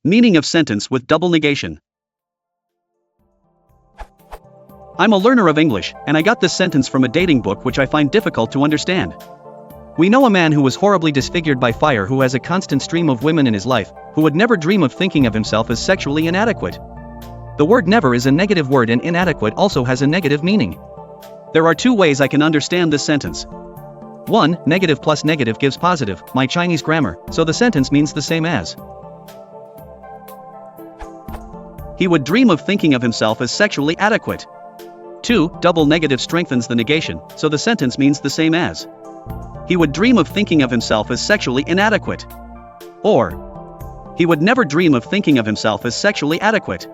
Meaning of sentence with double negation. I'm a learner of English, and I got this sentence from a dating book which I find difficult to understand. We know a man who was horribly disfigured by fire, who has a constant stream of women in his life, who would never dream of thinking of himself as sexually inadequate. The word never is a negative word, and inadequate also has a negative meaning. There are two ways I can understand this sentence. 1. Negative plus negative gives positive, my Chinese grammar, so the sentence means the same as. He would dream of thinking of himself as sexually adequate. 2. Double negative strengthens the negation, so the sentence means the same as. He would dream of thinking of himself as sexually inadequate. Or, he would never dream of thinking of himself as sexually adequate.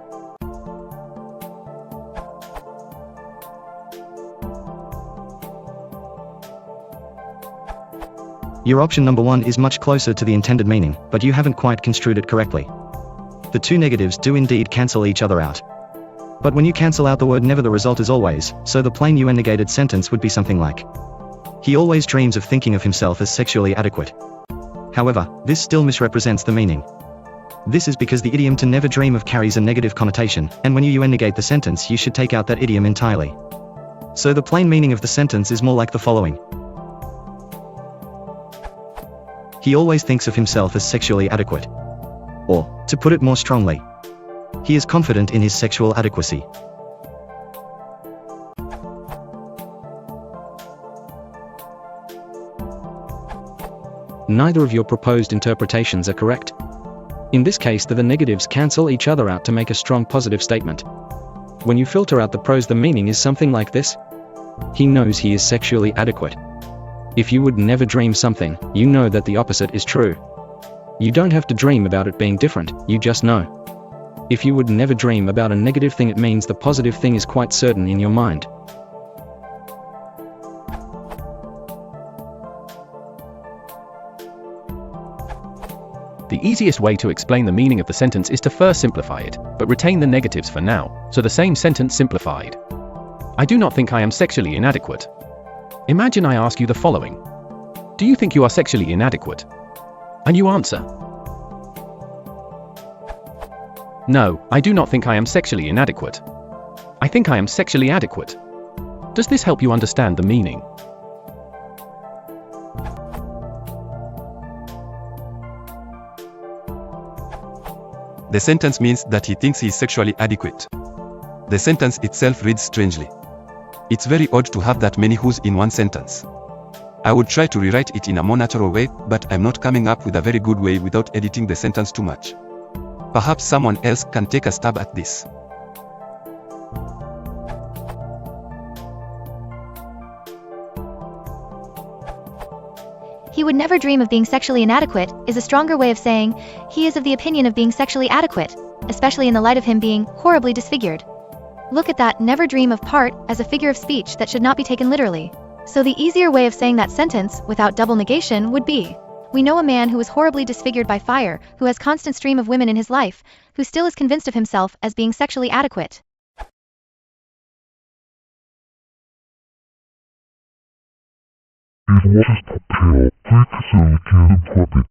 Your option number 1 is much closer to the intended meaning, but you haven't quite construed it correctly. The two negatives do indeed cancel each other out. But when you cancel out the word never, the result is always, so the plain negated sentence would be something like, he always dreams of thinking of himself as sexually adequate. However, this still misrepresents the meaning. This is because the idiom to never dream of carries a negative connotation, and when you negate the sentence, you should take out that idiom entirely. So the plain meaning of the sentence is more like the following. He always thinks of himself as sexually adequate. Or, to put it more strongly, he is confident in his sexual adequacy. Neither of your proposed interpretations are correct. In this case, the negatives cancel each other out to make a strong positive statement. When you filter out the pros, the meaning is something like this. He knows he is sexually adequate. If you would never dream something, you know that the opposite is true. You don't have to dream about it being different, you just know. If you would never dream about a negative thing, it means the positive thing is quite certain in your mind. The easiest way to explain the meaning of the sentence is to first simplify it, but retain the negatives for now, so the same sentence simplified. I do not think I am sexually inadequate. Imagine I ask you the following. Do you think you are sexually inadequate? And you answer, no, I do not think I am sexually inadequate. I think I am sexually adequate. Does this help you understand the meaning? The sentence means that he thinks he is sexually adequate. The sentence itself reads strangely. It's very odd to have that many who's in one sentence. I would try to rewrite it in a more natural way, but I'm not coming up with a very good way without editing the sentence too much. Perhaps someone else can take a stab at this. He would never dream of being sexually inadequate is a stronger way of saying he is of the opinion of being sexually adequate, especially in the light of him being horribly disfigured. Look at that never dream of part as a figure of speech that should not be taken literally. So the easier way of saying that sentence without double negation would be, we know a man who was horribly disfigured by fire, who has constant stream of women in his life, who still is convinced of himself as being sexually adequate. It was a pale, quick, silky, and